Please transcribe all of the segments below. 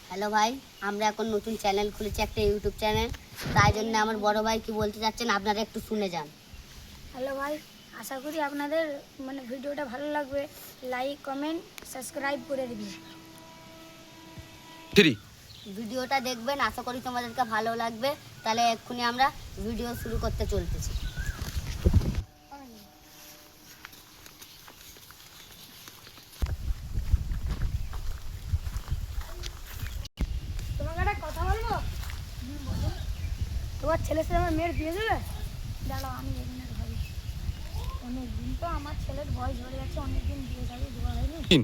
Hello ভাই, আমরা এখন নতুন চ্যানেল খুলেছি, একটা ইউটিউব চ্যানেল। তাই জন্য আমার বড় ভাই কি বলতে যাচ্ছেন আপনারা একটু শুনে যান। হ্যালো ভাই, আশা করি আপনাদের ভিডিওটা ভালো লাগবে। লাইক, কমেন্ট, সাবস্ক্রাইব করে দিবেন। ভিডিওটা দেখবেন, আশা করি তোমাদেরকে ভালো লাগবে। তাহলে এক্ষুনি আমরা ভিডিও শুরু করতে চলতেছি। তোমাকে একটা কথা বলবো? তোমার ছেলের সাথে আমার মেয়ের বিয়ে দেবে? দাঁড়াও, আমি এখানে ভাবি। অনেকদিন তো আমার ছেলের বয়স ধরে যাচ্ছে, অনেকদিন বিয়ে যাবে দেওয়া হয়নি।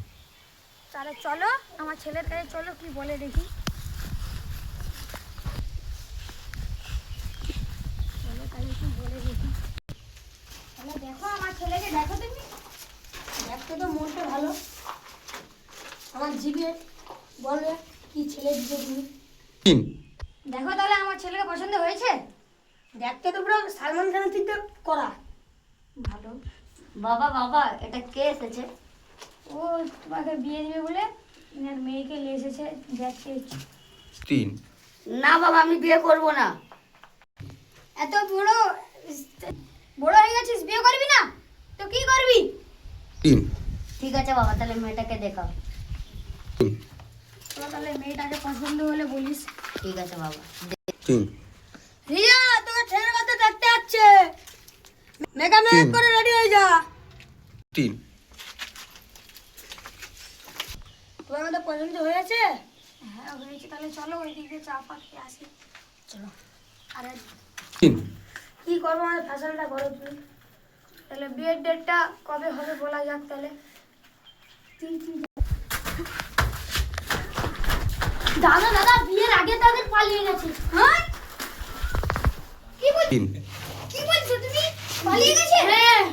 তাহলে চলো আমার ছেলের কাছে, চলো কি বলে দেখি। চলো তাহলে কি বলে দেখি। তাহলে দেখো আমার ছেলেকে, দেখো তুমি। দেখতে তো মনটা ভালো। আমার জিভে বলবে কি ছেলে দিবে তুমি। দেখো তাহলে আমার ছেলেকে পছন্দ হয়েছে? দেখতে তো পুরো সালমান খানের চিত্র করা ভালো। বাবা বাবা, এটা কে এসেছে? ও তোমাকে বিয়ে দিবে বলে এনার মেয়েকে নিয়ে এসেছে দেখতে। না বাবা, আমি বিয়ে করব না। এত বড় বড় হয়ে গেছিস, বিয়ে করবি না তো কি করবি? ঠিক আছে বাবা, তাহলে মেয়েটাকে দেখাও। তো তাহলে মেয়েটাকে পছন্দ হলে বলিস। ঠিক আছে বাবা। রিয়া, তোর ছেলের কথা দেখতে যাচ্ছে। মেকআপ করে রেডি হয়ে যা। তোমার মধ্যে পছন্দ হয়েছে? হ্যাঁ হয়েছে। তাহলে চলো ওইদিকে চা ফা খেয়ে আসি। চলো। আরে কি করবো, আমাদের ফ্যাশনটা করো তুমি। তাহলে বিয়ের ডেটটা কবে হবে বলা যাক তাহলে। দাদা দাদা, বিয়ের আগে তাদের পালিয়ে গেছে। হ্যাঁ কি বলছো তুমি? পালিয়ে গেছে? হ্যাঁ,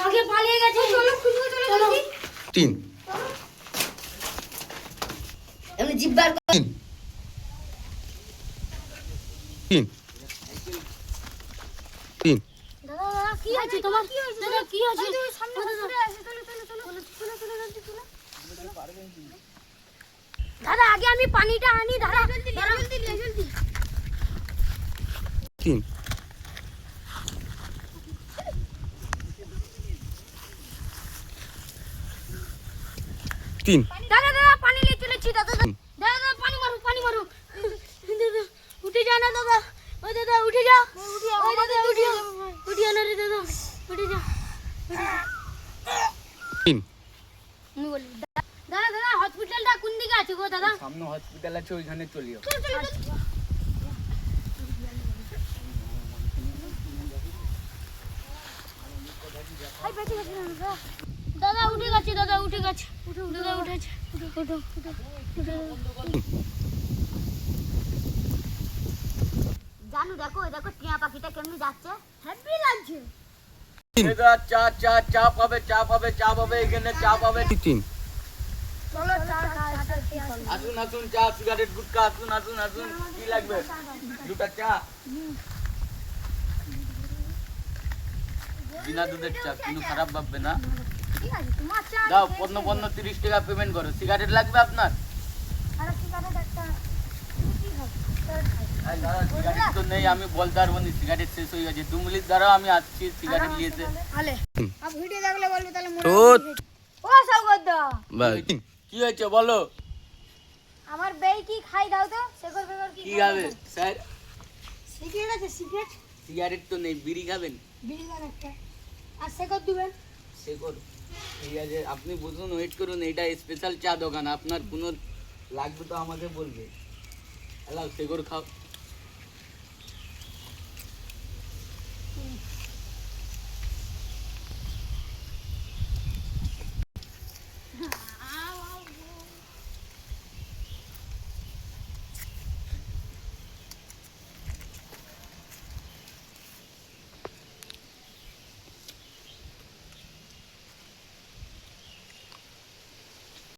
আগে পালিয়ে গেছে। চলো খুঁজবো, চলো। এমনি জিব্বার দাদা দাদা, কি আছে তোমার? দাদা কি আছে? দাদা আগে আমি পানিটা আনি। দাদা জলদি দাদা দাদা, পানি নিয়ে চলেছি। দাদা দাদা পানি মারো। দাদা উঠে যা না দাদা। ওই দাদা উঠে যা। ওই দাদা উঠিয়া না রে দাদা, উঠে যা। আমি বলি দাদা দাদা, হসপিটালটা কোন দিকে আছে গো দাদা? সামনে হসপিটাল আছে, ওইখানে চলিও। দাদা উঠে গেছে। দাদা উঠেছে। জানু, দেখো দেখো টিয়া পাখিটা কেমনি যাচ্ছে, হ্যাপি লাগছে। চা পাবে এখানে চা পাবে। চলো চা আসুন চা, সিগারেট, গুটকা, আসুন কি লাগবে? দুটা চা, বিনা দুধের চা, কিন্তু খারাপ ভাববে না। ঠিক আছে, তোমার চা দাও, 15 30 টাকা পেমেন্ট করো। সিগারেট লাগবে আপনার? আর সিগারেট একটা কি হবে? এই দাদা, সিগারেট তো নেই, আমি বলতে পারবো না, সিগারেট শেষ হয়ে গেছে। 2 মিনিট দাঁড়াও, আমি আসছি সিগারেট নিয়েছে। আলে আপ ভিডিও দেখলে বলবে তাহলে তোর ও সৌগত, কি হয়েছে বলো? আমার বেই কি খাই দাও তো। শেখর বেগর কি খাবে স্যার? সিগারেট আছে, সিগারেট তো নেই, বিড়ি খাবেন? বিড়ি দাও একটা। আর শেখর দিবেন? শেখর ঠিক আছে, আপনি বুঝুন, ওয়েট করুন। এটা স্পেশাল চা দোকান, আপনার কোনো লাগবে তো আমাকে বলবে। হ্যালো, শেখর খাও।